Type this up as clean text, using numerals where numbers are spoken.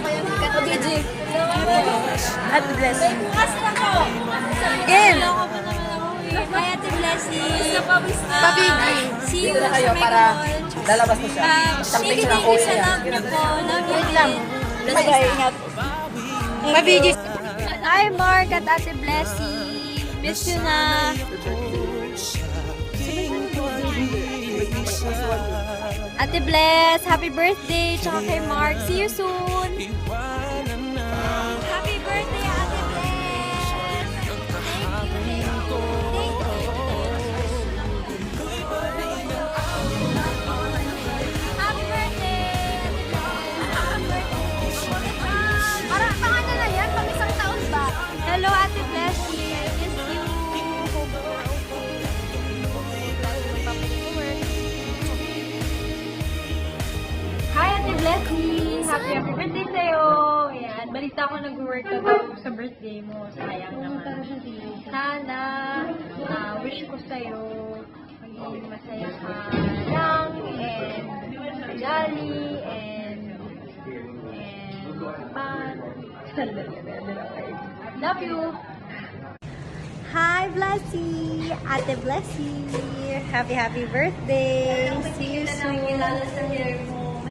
OBG. At blessing. Again. Hi, Ate Blessing. Pabigi. See you Dito na kayo sa para Mekon. lalabas mo siya. Thank you, ng thank you OA sa yan. love niyo po. Love you Wait lang. din. Mag-ingat. Pabigi. Hi, Mark at Ate Blessing. Miss you na. Ate Bless, happy birthday. Tsaka kay Mark. See you soon. Happy birthday, Ate Bless. Thank you, thank you. Happy birthday. Happy birthday. Para pangalan na yan, pang isang taon ba? Hello, Ate Blessing. Miss you. Hi, Ate Blessing! Happy birthday sa'yo! Ayan, balita ko nag-work ka daw sa birthday mo. Sayang naman. Sana, wish ko sa'yo maging masaya ka lang and jolly and fun. Love you! Hi, Blessy! Ate Blessy! Happy birthday! See you soon!